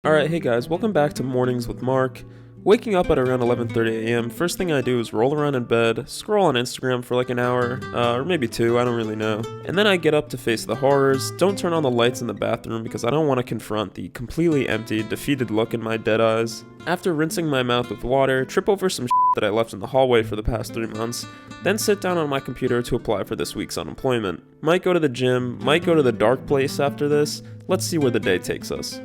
Alright, hey guys, welcome back to Mornings with Mark. Waking up at around 11:30 a.m., first thing I do is roll around in bed, scroll on Instagram for like an hour, or maybe two, I don't really know. And then I get up to face the horrors, don't turn on the lights in the bathroom because I don't want to confront the completely empty, defeated look in my dead eyes. After rinsing my mouth with water, trip over some that I left in the hallway for the past 3 months, then sit down on my computer to apply for this week's unemployment. Might go to the gym, might go to the dark place after this, let's see where the day takes us.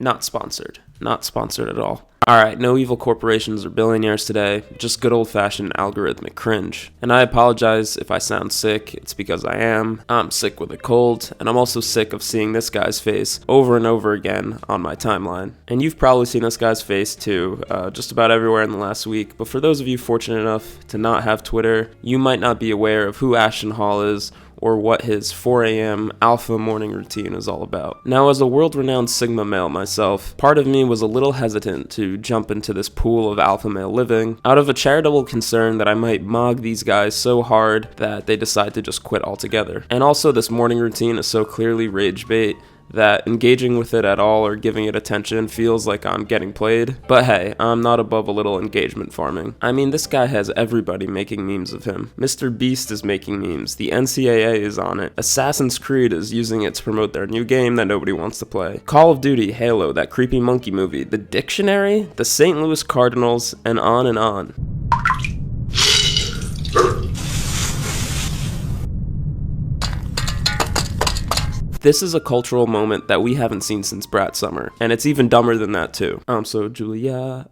Not sponsored. Not sponsored at all. Alright, no evil corporations or billionaires today, just good old-fashioned algorithmic cringe. And I apologize if I sound sick, it's because I am. I'm sick with a cold, and I'm also sick of seeing this guy's face over and over again on my timeline. And you've probably seen this guy's face too, just about everywhere in the last week, but for those of you fortunate enough to not have Twitter, you might not be aware of who Ashton Hall is, or what his 4 a.m. alpha morning routine is all about. Now, as a world-renowned Sigma male myself, part of me was a little hesitant to jump into this pool of alpha male living, out of a charitable concern that I might mog these guys so hard that they decide to just quit altogether. And also, this morning routine is so clearly rage bait that engaging with it at all or giving it attention feels like I'm getting played. But hey, I'm not above a little engagement farming. I mean, this guy has everybody making memes of him. Mr. Beast is making memes, the NCAA is on it, Assassin's Creed is using it to promote their new game that nobody wants to play, Call of Duty, Halo, that creepy monkey movie, the Dictionary, the St. Louis Cardinals, and on and on. This is a cultural moment that we haven't seen since Brat Summer, and it's even dumber than that too. So Julia,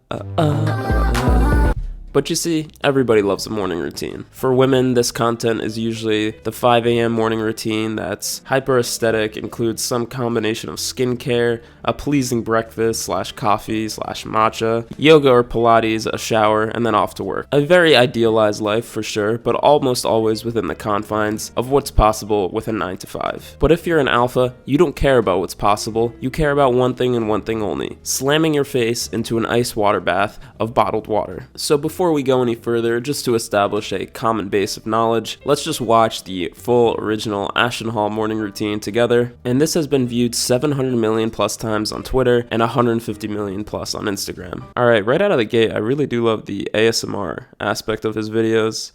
But you see, everybody loves a morning routine. For women, this content is usually the 5 a.m. morning routine that's hyper aesthetic, includes some combination of skincare, a pleasing breakfast / coffee / matcha, yoga or Pilates, a shower, and then off to work. A very idealized life for sure, but almost always within the confines of what's possible with a 9 to 5. But if you're an alpha, you don't care about what's possible, you care about one thing and one thing only: slamming your face into an ice water bath of bottled water. So before we go any further, just to establish a common base of knowledge, let's just watch the full original Ashton Hall morning routine together. And this has been viewed 700 million plus times on Twitter and 150 million plus on Instagram. Alright, right out of the gate, I really do love the ASMR aspect of his videos.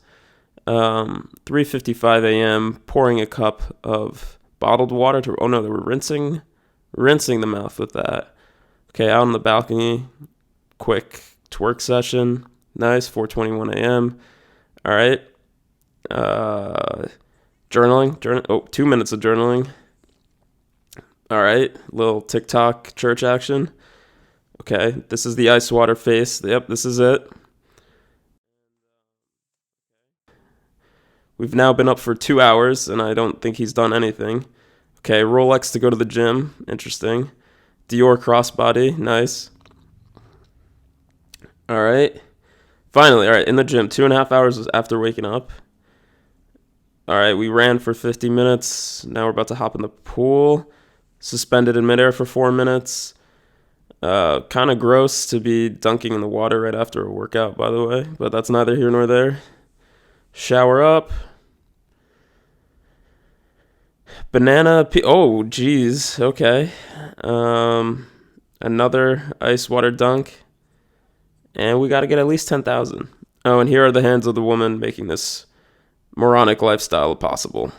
3:55 a.m., pouring a cup of bottled water to, oh no, they were rinsing the mouth with that. Okay, out on the balcony, quick twerk session. Nice, 4:21 a.m. All right. Journaling. 2 minutes of journaling. All right. Little TikTok church action. Okay. This is the ice water face. Yep, this is it. We've now been up for 2 hours, and I don't think he's done anything. Okay. Rolex to go to the gym. Interesting. Dior crossbody. Nice. All right. Finally, alright, in the gym, 2.5 hours after waking up. Alright, we ran for 50 minutes. Now we're about to hop in the pool. Suspended in midair for 4 minutes. Kind of gross to be dunking in the water right after a workout, by the way. But that's neither here nor there. Shower up. Oh, geez. Okay. Another ice water dunk. And we got to get at least 10,000. Oh, and here are the hands of the woman making this moronic lifestyle possible.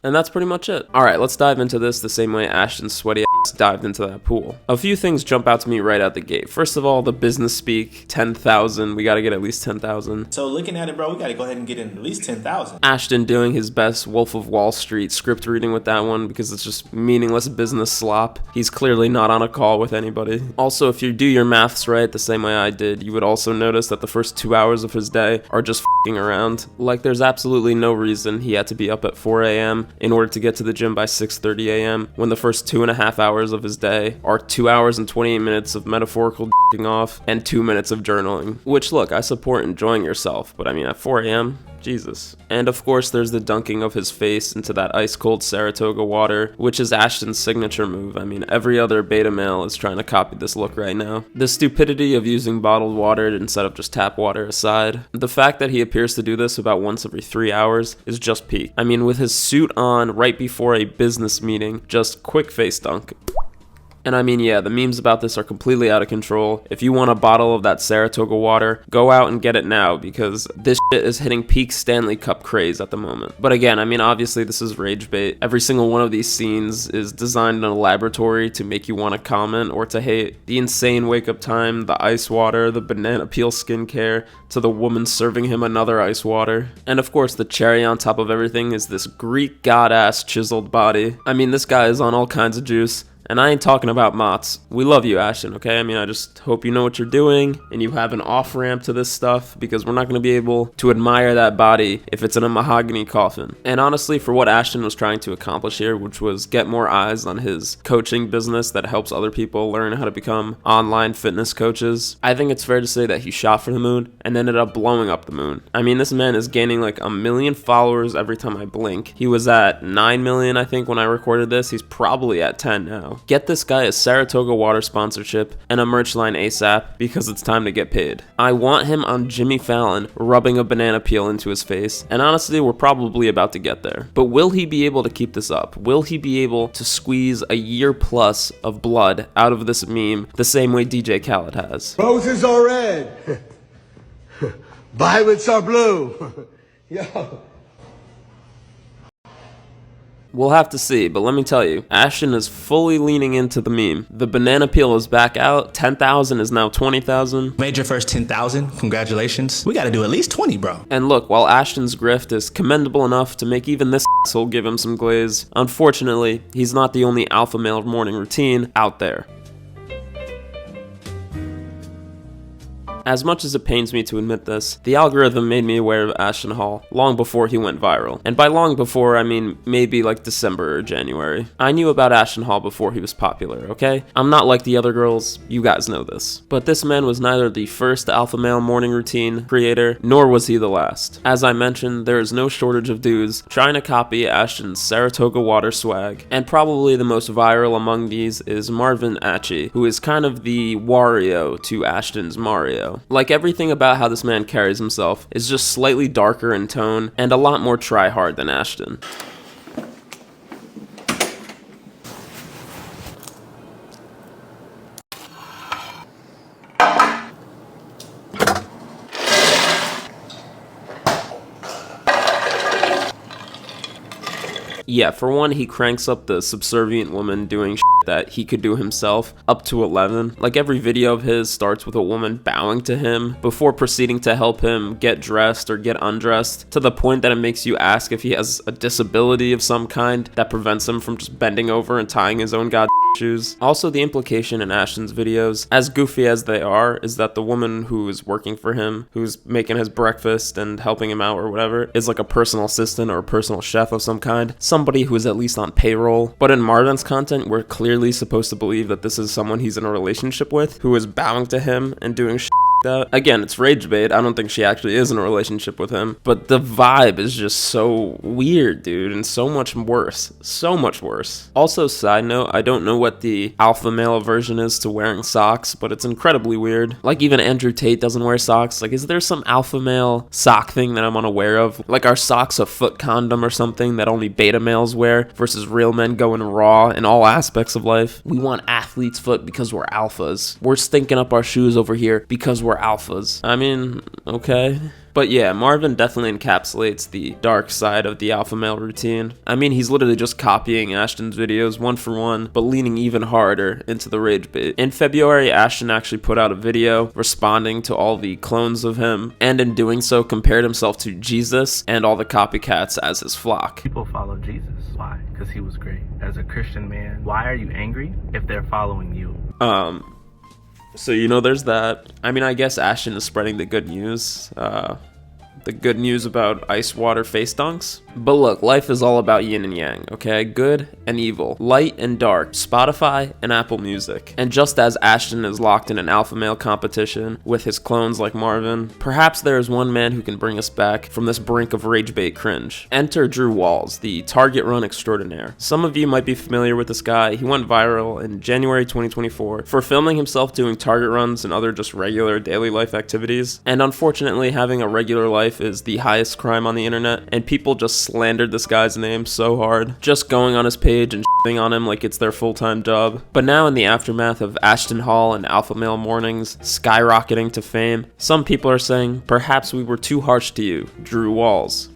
And that's pretty much it. Alright, let's dive into this the same way Ashton's sweaty ass dived into that pool. A few things jump out to me right out the gate. First of all, the business speak, 10,000. We gotta get at least 10,000. So looking at it, bro, we gotta go ahead and get in at least 10,000. Ashton doing his best Wolf of Wall Street script reading with that one because it's just meaningless business slop. He's clearly not on a call with anybody. Also, if you do your maths right the same way I did, you would also notice that the first 2 hours of his day are just f***ing around. Like, there's absolutely no reason he had to be up at 4 a.m. in order to get to the gym by 6:30 a.m. when the first 2.5 hours of his day are 2 hours and 28 minutes of metaphorical off and 2 minutes of journaling. Which, look, I support enjoying yourself, but I mean, at 4 a.m., Jesus. And of course, there's the dunking of his face into that ice-cold Saratoga water, which is Ashton's signature move. I mean, every other beta male is trying to copy this look right now. The stupidity of using bottled water instead of just tap water aside, the fact that he appears to do this about once every 3 hours is just peak. I mean, with his suit on right before a business meeting, just quick face dunk. And I mean, yeah, the memes about this are completely out of control. If you want a bottle of that Saratoga water, go out and get it now, because this shit is hitting peak Stanley Cup craze at the moment. But again, I mean, obviously this is rage bait. Every single one of these scenes is designed in a laboratory to make you want to comment or to hate. The insane wake up time, the ice water, the banana peel skincare, to the woman serving him another ice water. And of course, the cherry on top of everything is this Greek god-ass chiseled body. I mean, this guy is on all kinds of juice. And I ain't talking about Mott's. We love you, Ashton, okay? I mean, I just hope you know what you're doing and you have an off-ramp to this stuff, because we're not going to be able to admire that body if it's in a mahogany coffin. And honestly, for what Ashton was trying to accomplish here, which was get more eyes on his coaching business that helps other people learn how to become online fitness coaches, I think it's fair to say that he shot for the moon and ended up blowing up the moon. I mean, this man is gaining like 1 million followers every time I blink. He was at 9 million, I think, when I recorded this. He's probably at 10 now. Get this guy a Saratoga water sponsorship and a merch line ASAP, because it's time to get paid. I want him on Jimmy Fallon rubbing a banana peel into his face, and honestly, we're probably about to get there. But will he be able to keep this up? Will he be able to squeeze a year plus of blood out of this meme the same way DJ Khaled has? Roses are red. Violets are blue. Yo. We'll have to see, but let me tell you, Ashton is fully leaning into the meme. The banana peel is back out. 10,000 is now 20,000. Made your first 10,000. Congratulations. We got to do at least 20, bro. And look, while Ashton's grift is commendable enough to make even this asshole give him some glaze, unfortunately, he's not the only alpha male morning routine out there. As much as it pains me to admit this, the algorithm made me aware of Ashton Hall long before he went viral. And by long before, I mean maybe like December or January. I knew about Ashton Hall before he was popular, okay? I'm not like the other girls, you guys know this. But this man was neither the first alpha male morning routine creator, nor was he the last. As I mentioned, there is no shortage of dudes trying to copy Ashton's Saratoga water swag. And probably the most viral among these is Marvin Atchie, who is kind of the Wario to Ashton's Mario. Like, everything about how this man carries himself is just slightly darker in tone and a lot more try-hard than Ashton. Yeah, for one, he cranks up the subservient woman doing shit that he could do himself up to 11. Like, every video of his starts with a woman bowing to him before proceeding to help him get dressed or get undressed, to the point that it makes you ask if he has a disability of some kind that prevents him from just bending over and tying his own goddamn shoes. Also, the implication in Ashton's videos, as goofy as they are, is that the woman who is working for him, who's making his breakfast and helping him out or whatever, is like a personal assistant or a personal chef of some kind, somebody who is at least on payroll. But in Marvin's content, we're clearly supposed to believe that this is someone he's in a relationship with, who is bowing to him and doing shit that. Again, it's rage bait. I don't think she actually is in a relationship with him, but the vibe is just so weird, dude, and so much worse. So much worse. Also, side note, I don't know what the alpha male aversion is to wearing socks, but it's incredibly weird. Like, even Andrew Tate doesn't wear socks. Like, is there some alpha male sock thing that I'm unaware of? Like, are socks a foot condom or something that only beta males wear versus real men going raw in all aspects of life? We want athlete's foot because we're alphas. We're stinking up our shoes over here because we're alphas. I mean, okay. But yeah, Marvin definitely encapsulates the dark side of the alpha male routine. I mean, he's literally just copying Ashton's videos one for one, but leaning even harder into the rage bait. In February, Ashton actually put out a video responding to all the clones of him, and in doing so compared himself to Jesus and all the copycats as his flock. People follow Jesus. Why? Because he was great. As a Christian man, why are you angry if they're following you? So, you know, there's that. I mean, I guess Ashton is spreading the good news. The good news about ice water face dunks? But look, life is all about yin and yang, okay? Good and evil, light and dark, Spotify and Apple Music. And just as Ashton is locked in an alpha male competition with his clones like Marvin, perhaps there is one man who can bring us back from this brink of ragebait cringe. Enter Drew Walls, the Target Run extraordinaire. Some of you might be familiar with this guy. He went viral in January 2024 for filming himself doing Target runs and other just regular daily life activities. And unfortunately, having a regular life is the highest crime on the internet, and people just slandered this guy's name so hard, just going on his page and shitting on him like it's their full-time job. But now, in the aftermath of Ashton Hall and Alpha Male Mornings skyrocketing to fame, some people are saying, perhaps we were too harsh to you, Drew Walls.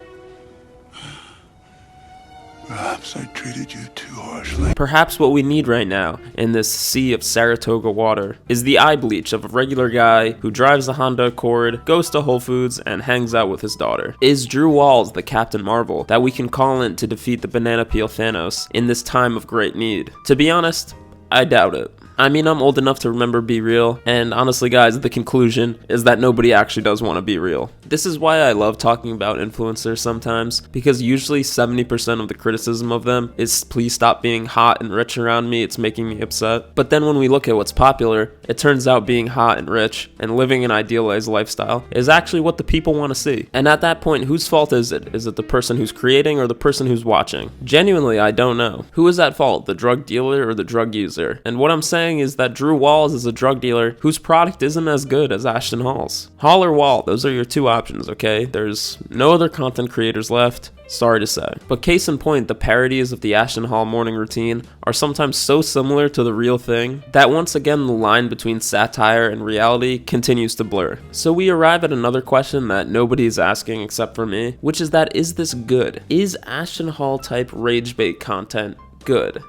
Perhaps I treated you too harshly. Perhaps what we need right now, in this sea of Saratoga water, is the eye bleach of a regular guy who drives a Honda Accord, goes to Whole Foods, and hangs out with his daughter. Is Drew Walls the Captain Marvel that we can call in to defeat the banana peel Thanos in this time of great need? To be honest, I doubt it. I mean, I'm old enough to remember Be Real, and honestly guys, the conclusion is that nobody actually does want to be real. This is why I love talking about influencers sometimes, because usually 70% of the criticism of them is please stop being hot and rich around me, it's making me upset. But then when we look at what's popular, it turns out being hot and rich and living an idealized lifestyle is actually what the people want to see. And at that point, whose fault is it? Is it the person who's creating or the person who's watching? Genuinely, I don't know. Who is at fault, the drug dealer or the drug user? And what I'm saying is that Drew Walls is a drug dealer whose product isn't as good as Ashton Hall's. Hall or Wall, those are your two options, okay? There's no other content creators left. Sorry to say. But case in point, the parodies of the Ashton Hall morning routine are sometimes so similar to the real thing that once again the line between satire and reality continues to blur. So we arrive at another question that nobody is asking except for me, which is that, is this good? Is Ashton Hall type rage bait content good?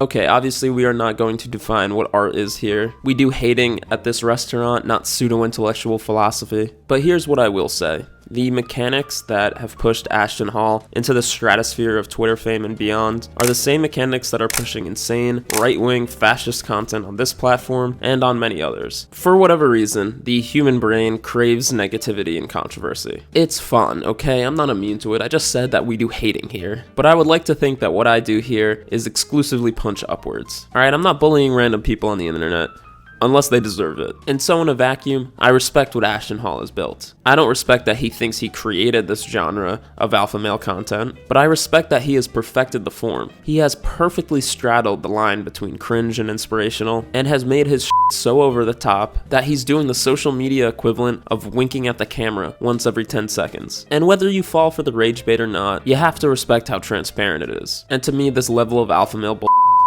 Okay, obviously we are not going to define what art is here. We do hating at this restaurant, not pseudo-intellectual philosophy. But here's what I will say. The mechanics that have pushed Ashton Hall into the stratosphere of Twitter fame and beyond are the same mechanics that are pushing insane, right-wing, fascist content on this platform and on many others. For whatever reason, the human brain craves negativity and controversy. It's fun, okay? I'm not immune to it. I just said that we do hating here. But I would like to think that what I do here is exclusively punch upwards. Alright, I'm not bullying random people on the internet, unless they deserve it. And so in a vacuum, I respect what Ashton Hall has built. I don't respect that he thinks he created this genre of alpha male content, but I respect that he has perfected the form. He has perfectly straddled the line between cringe and inspirational, and has made his shit so over the top that he's doing the social media equivalent of winking at the camera once every 10 seconds. And whether you fall for the rage bait or not, you have to respect how transparent it is. And to me, this level of alpha male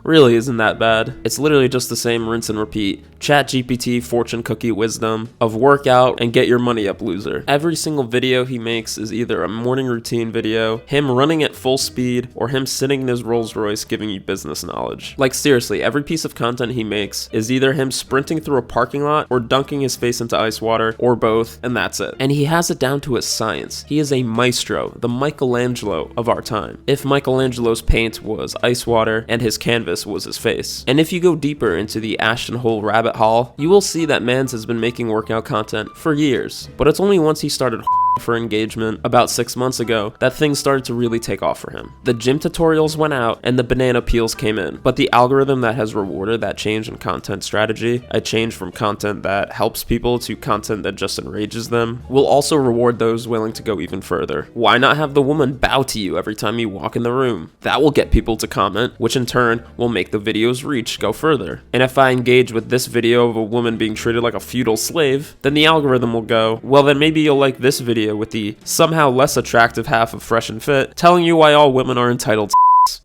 really isn't that bad. It's literally just the same rinse and repeat. ChatGPT fortune cookie wisdom of work out and get your money up, loser. Every single video he makes is either a morning routine video, him running at full speed, or him sitting in his Rolls Royce giving you business knowledge. Like seriously, every piece of content he makes is either him sprinting through a parking lot or dunking his face into ice water, or both, and that's it. And he has it down to a science. He is a maestro, the Michelangelo of our time. If Michelangelo's paint was ice water and his canvas was his face. And if you go deeper into the Ashton Hall rabbit hole, you will see that Mans has been making workout content for years, but it's only once he started for engagement about 6 months ago that things started to really take off for him. The gym tutorials went out and the banana peels came in, but the algorithm that has rewarded that change in content strategy, a change from content that helps people to content that just enrages them, will also reward those willing to go even further. Why not have the woman bow to you every time you walk in the room? That will get people to comment, which in turn will make the video's reach go further. And if I engage with this video of a woman being treated like a feudal slave, then the algorithm will go, well then maybe you'll like this video with the somehow less attractive half of Fresh and Fit telling you why all women are entitled to.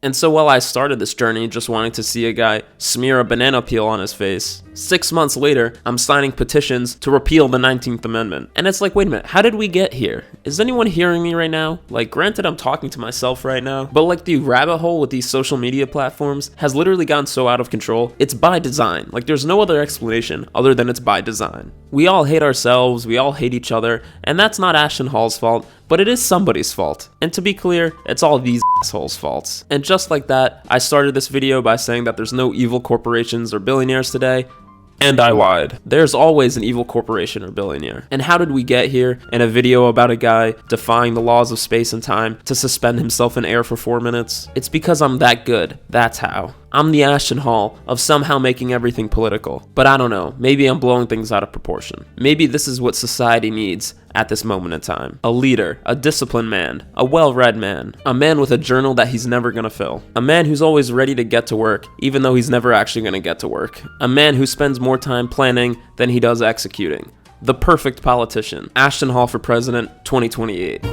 And so while I started this journey just wanting to see a guy smear a banana peel on his face, 6 months later, I'm signing petitions to repeal the 19th Amendment. And it's like, wait a minute, how did we get here? Is anyone hearing me right now? Like, granted, I'm talking to myself right now, but like the rabbit hole with these social media platforms has literally gotten so out of control, it's by design. Like, there's no other explanation other than it's by design. We all hate ourselves, we all hate each other, and that's not Ashton Hall's fault, but it is somebody's fault. And to be clear, it's all these assholes' faults. And just like that, I started this video by saying that there's no evil corporations or billionaires today, And I lied. There's always an evil corporation or billionaire. And how did we get here? In a video about a guy defying the laws of space and time to suspend himself in air for 4 minutes? It's because I'm that good. That's how. I'm the Ashton Hall of somehow making everything political. But I don't know, maybe I'm blowing things out of proportion. Maybe this is what society needs at this moment in time. A leader, a disciplined man, a well-read man, a man with a journal that he's never gonna fill, a man who's always ready to get to work even though he's never actually gonna get to work, a man who spends more time planning than he does executing. The perfect politician. Ashton Hall for president 2028.